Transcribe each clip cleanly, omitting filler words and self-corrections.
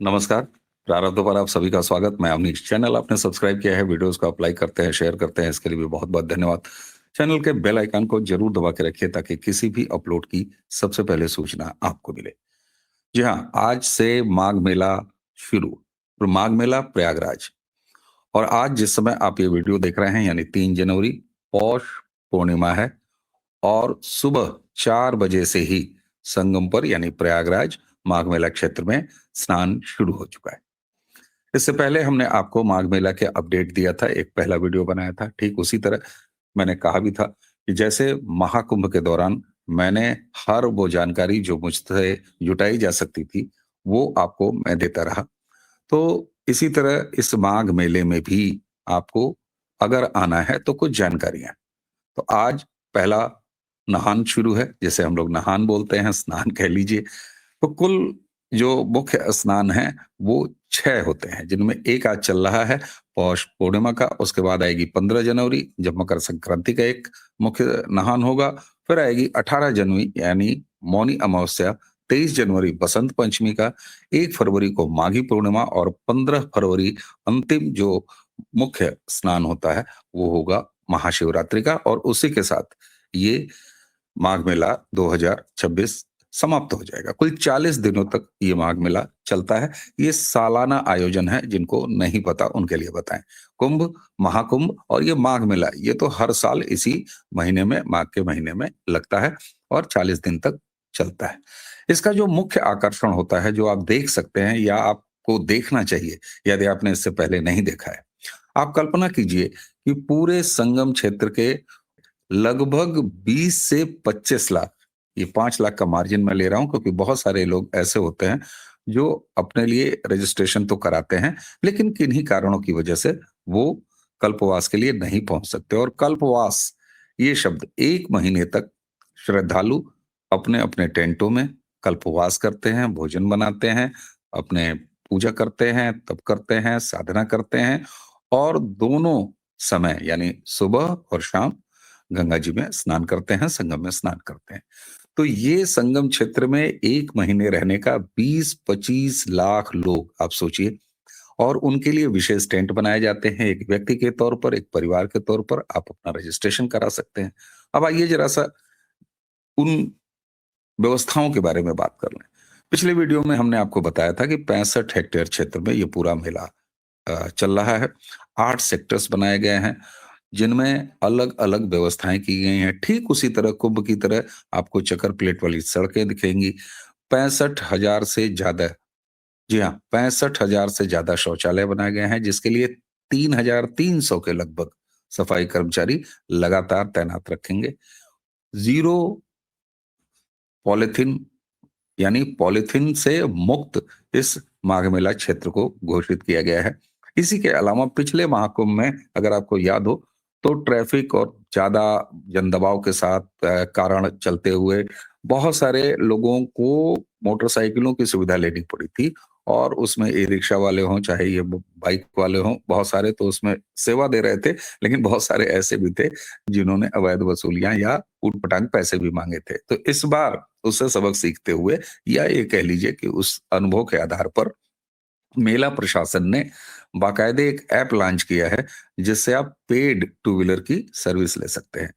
नमस्कार। प्रारब्ध पर आप सभी का स्वागत। मैं अवनीश। चैनल आपने सब्सक्राइब किया है, वीडियोस को आप लाइक करते हैं, शेयर करते हैं, इसके लिए भी बहुत-बहुत धन्यवाद। चैनल के बेल आइकन को जरूर दबा के रखिए ताकि किसी भी अपलोड की सबसे पहले सूचना आपको मिले। जी हाँ, आज से माघ मेला शुरू। और माघ मेला प्रयागराज। और आज जिस समय आप ये वीडियो देख रहे हैं यानी 3 जनवरी पौष पूर्णिमा है और सुबह 4 बजे से ही संगम पर यानी प्रयागराज माघ मेला क्षेत्र में स्नान शुरू हो चुका है। इससे पहले हमने आपको माघ मेला के अपडेट दिया था, एक पहला वीडियो बनाया था। ठीक उसी तरह मैंने कहा भी था कि जैसे महाकुंभ के दौरान मैंने हर वो जानकारी जो मुझसे जुटाई जा सकती थी, वो आपको मैं देता रहा। तो इसी तरह इस माघ मेले में भी आपको अगर आना है तो कुछ जानकारियाँ। तो आज पहला नहान शुरू है, जिसे हम लोग नहान बोलते हैं, स्नान कह लीजिए। तो कुल जो मुख्य स्नान हैं, वो 6 होते हैं, जिनमें एक आज चल रहा है पौष पूर्णिमा का, उसके बाद आएगी 15 जनवरी जब मकर संक्रांति का एक मुख्य नहान होगा, फिर आएगी 18 जनवरी यानी मौनी अमावस्या, 23 जनवरी बसंत पंचमी का, 1 फरवरी को माघी पूर्णिमा और 15 फरवरी अंतिम जो मुख्य स्नान होता है, वो होगा महाशिवरात्रि का और उसी के साथ ये माघ मेला 2026 समाप्त हो जाएगा। कुल 40 दिनों तक ये माघ मेला चलता है। ये सालाना आयोजन है, जिनको नहीं पता उनके लिए बताएं। कुंभ, महाकुंभ और ये माघ मेला, ये तो हर साल इसी महीने में, माघ के महीने में लगता है और 40 दिन तक चलता है। इसका जो मुख्य आकर्षण होता है, जो आप देख सकते हैं या आपको देखना चाहिए यदि आपने इससे पहले नहीं देखा है, आप कल्पना कीजिए कि पूरे संगम क्षेत्र के लगभग 20 से 25 लाख, ये 5 लाख का मार्जिन मैं ले रहा हूं क्योंकि बहुत सारे लोग ऐसे होते हैं जो अपने लिए रजिस्ट्रेशन तो कराते हैं लेकिन किन्हीं कारणों की वजह से वो कल्पवास के लिए नहीं पहुंच सकते। और कल्पवास ये शब्द 1 महीने तक श्रद्धालु अपने अपने टेंटों में कल्पवास करते हैं, भोजन बनाते हैं, अपने पूजा करते हैं, तप करते हैं, साधना करते हैं और दोनों समय यानी सुबह और शाम गंगा जी में स्नान करते हैं, संगम में स्नान करते हैं। तो ये संगम क्षेत्र में 1 महीने रहने का 20-25 लाख लोग आप सोचिए। और उनके लिए विशेष टेंट बनाए जाते हैं, एक व्यक्ति के तौर पर, एक परिवार के तौर पर आप अपना रजिस्ट्रेशन करा सकते हैं। अब आइए जरा सा उन व्यवस्थाओं के बारे में बात कर लें। पिछले वीडियो में हमने आपको बताया था कि 65 हेक्टेयर क्षेत्र में ये पूरा मेला चल रहा है। 8 सेक्टर्स बनाए गए हैं जिनमें अलग-अलग व्यवस्थाएं की गई हैं। ठीक उसी तरह कुंभ की तरह आपको चक्कर प्लेट वाली सड़कें दिखेंगी। 65,000 से ज्यादा, जी हाँ, 65,000 से ज्यादा शौचालय बनाए गए हैं जिसके लिए 3,300 के लगभग सफाई कर्मचारी लगातार तैनात रखेंगे। जीरो पॉलिथीन यानी पॉलिथीन से मुक्त इस माघ मेला क्षेत्र को घोषित किया गया है। इसी के अलावा पिछले महाकुंभ में अगर आपको याद हो तो ट्रैफिक और ज्यादा जनदबाव के साथ कारण चलते हुए बहुत सारे लोगों को मोटरसाइकिलों की सुविधा लेनी पड़ी थी और उसमें ई रिक्शा वाले हों चाहे ये बाइक वाले हों, बहुत सारे तो उसमें सेवा दे रहे थे लेकिन बहुत सारे ऐसे भी थे जिन्होंने अवैध वसूलियां या ऊट-पटांग पैसे भी मांगे थे। तो इस बार उससे सबक सीखते हुए या ये कह लीजिए कि उस अनुभव के आधार पर मेला प्रशासन ने बाकायदे एक ऐप लॉन्च किया है जिससे आप पेड टू व्हीलर की सर्विस ले सकते हैं।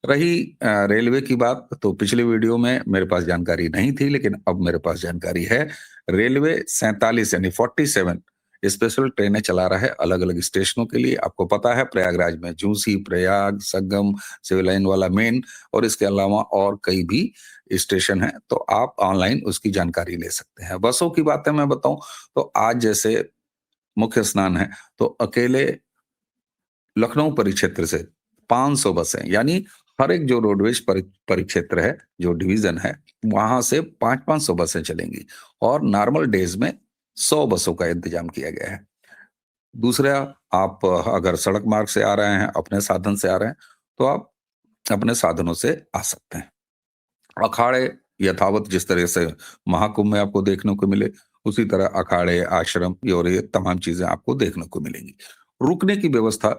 रही रेलवे की बात, तो पिछले वीडियो में मेरे पास जानकारी नहीं थी लेकिन अब मेरे पास जानकारी है। रेलवे 47 यानी 47 स्पेशल ट्रेनें चला रहा है अलग अलग स्टेशनों के लिए। आपको पता है प्रयागराज में जूसी, प्रयाग, संगम, सिविल लाइन वाला मेन और इसके अलावा और कई भी स्टेशन हैं, तो आप ऑनलाइन उसकी जानकारी ले सकते हैं। बसों की बातें मैं बताऊं तो आज जैसे मुख्य स्नान है तो अकेले लखनऊ परिक्षेत्र से 500 बसें यानी हर एक जो रोडवेज परिक्षेत्र है, जो डिवीजन है, वहां से 5-500 बसें चलेंगी और नॉर्मल डेज में 100 बसों का इंतजाम किया गया है। दूसरा, आप अगर सड़क मार्ग से आ रहे हैं, अपने साधन से आ रहे हैं, तो आप अपने साधनों से आ सकते हैं। अखाड़े यथावत जिस तरह से महाकुंभ में आपको देखने को मिले, उसी तरह अखाड़े, आश्रम और ये तमाम चीजें आपको देखने को मिलेंगी। रुकने की व्यवस्था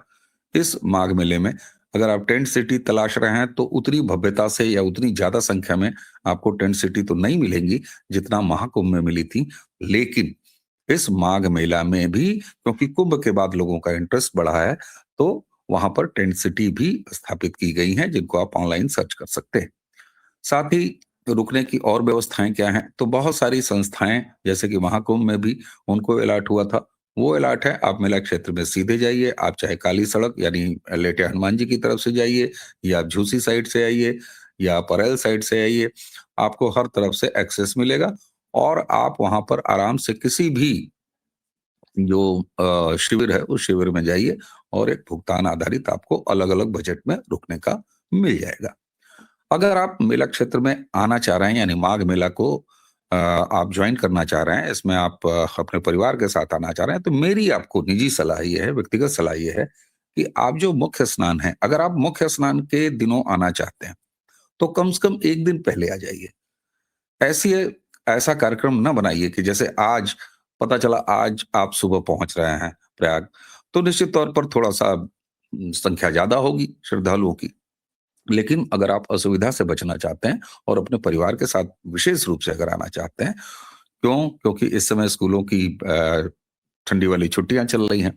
इस माघ मेले में अगर आप टेंट सिटी तलाश रहे हैं तो उतनी भव्यता से या उतनी ज्यादा संख्या में आपको टेंट सिटी तो नहीं मिलेंगी जितना महाकुंभ में मिली थी, लेकिन इस माघ मेला में भी क्योंकि कुंभ के बाद लोगों का इंटरेस्ट बढ़ा है, तो वहां पर टेंट सिटी भी स्थापित की गई हैं, जिनको आप ऑनलाइन सर्च कर सकते हैं। साथ ही रुकने की और व्यवस्थाएं क्या हैं? तो बहुत सारी संस्थाएं, जैसे कि महाकुंभ में भी उनको अलॉट हुआ था, वो अलॉट है। आप मेला क्षेत्र में सीधे जाइए, आप चाहे काली सड़क यानी लेटे हनुमान जी की तरफ से जाइए, या आप झूसी साइड से आइए, या आप अरैल साइड से आइए, आपको हर तरफ से एक्सेस मिलेगा और आप वहां पर आराम से किसी भी जो शिविर है, उस शिविर में जाइए और एक भुगतान आधारित आपको अलग-अलग बजट में रुकने का मिल जाएगा। अगर आप मेला क्षेत्र में आना चाह रहे हैं यानी माघ मेला को आप ज्वाइन करना चाह रहे हैं, इसमें आप अपने परिवार के साथ आना चाह रहे हैं, तो मेरी आपको निजी सलाह ये है, व्यक्तिगत सलाह ये है कि आप जो मुख्य स्नान है, अगर आप मुख्य स्नान के दिनों आना चाहते हैं, तो कम से कम 1 दिन पहले आ जाइए। ऐसी ऐसा कार्यक्रम ना बनाइए कि जैसे आज पता चला आज आप सुबह पहुँच रहे हैं प्रयाग, तो निश्चित तौर पर थोड़ा-सा संख्या ज़्यादा होगी श्रद्धालुओं की। लेकिन अगर आप असुविधा से बचना चाहते हैं और अपने परिवार के साथ विशेष रूप से अगर आना चाहते हैं, क्यों? क्योंकि इस समय स्कूलों की ठंडी वाली छुट्टियाँ चल रही हैं,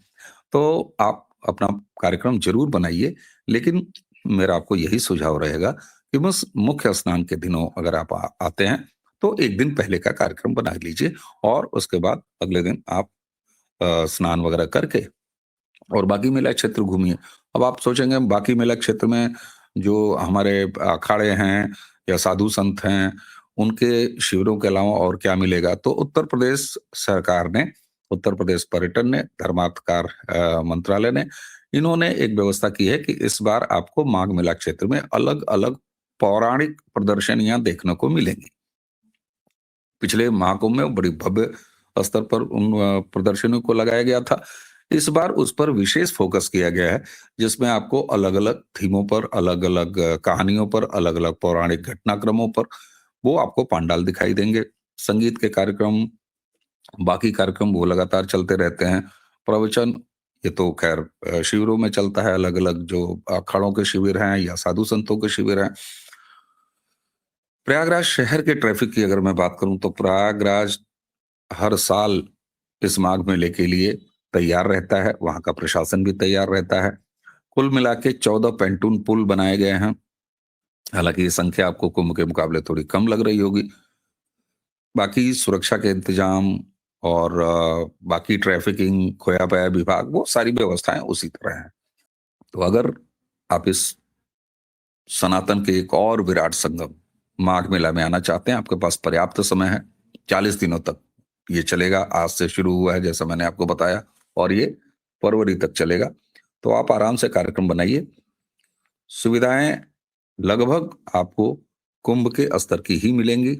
तो आप अपना कार्यक्रम ज़रूर बनाइए, लेकिन मेरा आपको यही सुझाव रहेगा कि बस मुख्य स्नान के दिनों अगर आप आते हैं, तो 1 दिन पहले का कार्यक्रम बना लीजिए और उसके बाद अगले दिन आप स्नान वगैरह करके और बाकी मेला क्षेत्र घूमिए। अब आप सोचेंगे बाकी मेला क्षेत्र में जो हमारे अखाड़े हैं या साधु संत हैं, उनके शिविरों के अलावा और क्या मिलेगा? तो उत्तर प्रदेश सरकार ने, उत्तर प्रदेश पर्यटन ने, धर्माधिकार मंत्रालय ने, इन्होंने एक व्यवस्था की है कि इस बार आपको माघ मेला क्षेत्र में अलग-अलग पौराणिक प्रदर्शनियाँ देखने को मिलेंगी। पिछले महाकुंभ में बड़ी भव्य स्तर पर उन प्रदर्शनियों को लगाया गया था। इस बार उस पर विशेष फ़ोकस किया गया है, जिसमें आपको अलग-अलग थीमों पर, अलग-अलग कहानियों पर, अलग-अलग पौराणिक घटनाक्रमों पर, वो आपको पंडाल दिखाई देंगे। संगीत के कार्यक्रम, बाकी कार्यक्रम वो लगातार चलते रहते हैं। प्रवचन, ये तो ख़ैर शिविरों में चलता है, अलग-अलग जो अखाड़ों के शिविर हैं या साधु संतों के शिविर हैं। प्रयागराज शहर के ट्रैफ़िक की अगर मैं बात करूँ, तो प्रयागराज हर साल इस माघ मेले के लिए तैयार रहता है, वहाँ का प्रशासन भी तैयार रहता है। कुल मिला के 14 पैंटून पुल बनाए गए हैं। हालाँकि ये संख्या आपको कुंभ के मुकाबले थोड़ी कम लग रही होगी। बाकी सुरक्षा के इंतजाम और बाकी ट्रैफिकिंग, खोया-पाया विभाग, वो सारी व्यवस्थाएँ उसी तरह हैं। तो अगर आप इस सनातन के एक और विराट संगम माघ मेला में आना चाहते हैं, आपके पास पर्याप्त समय है, 40 दिनों तक ये चलेगा। आज से शुरू हुआ है जैसा मैंने आपको बताया और ये फरवरी तक चलेगा। तो आप आराम से कार्यक्रम बनाइए। सुविधाएं लगभग आपको कुंभ के स्तर की ही मिलेंगी।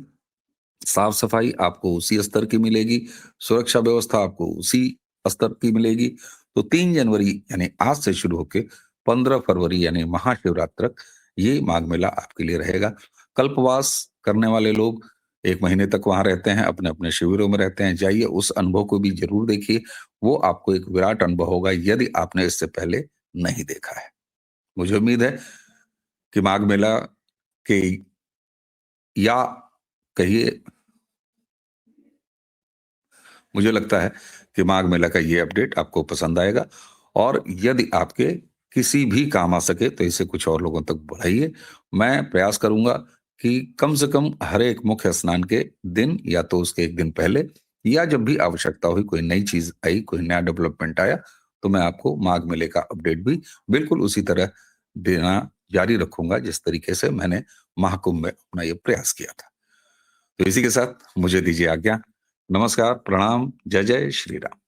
साफ सफाई आपको उसी स्तर की मिलेगी, सुरक्षा व्यवस्था आपको उसी स्तर की मिलेगी। तो 3 जनवरी यानी आज से शुरू होके 15 फरवरी यानी महाशिवरात्रि तक ये माघ मेला आपके लिए रहेगा। कल्पवास करने वाले लोग 1 महीने तक वहां रहते हैं, अपने अपने शिविरों में रहते हैं। जाइए, उस अनुभव को भी जरूर देखिए। वो आपको एक विराट अनुभव होगा यदि आपने इससे पहले नहीं देखा है। मुझे उम्मीद है कि माघ मेला के या कहिए, मुझे लगता है कि माघ मेला का ये अपडेट आपको पसंद आएगा और यदि आपके किसी भी काम आ सके तो इसे कुछ और लोगों तक बढ़ाइए। मैं प्रयास करूंगा कि कम से कम हर एक मुख्य स्नान के दिन या तो उसके 1 दिन पहले या जब भी आवश्यकता हुई, कोई नई चीज आई, कोई नया डेवलपमेंट आया, तो मैं आपको माघ मेले का अपडेट भी बिल्कुल उसी तरह देना जारी रखूंगा जिस तरीके से मैंने महाकुंभ में अपना ये प्रयास किया था। तो इसी के साथ मुझे दीजिए आज्ञा। नमस्कार, प्रणाम, जय जय श्री राम।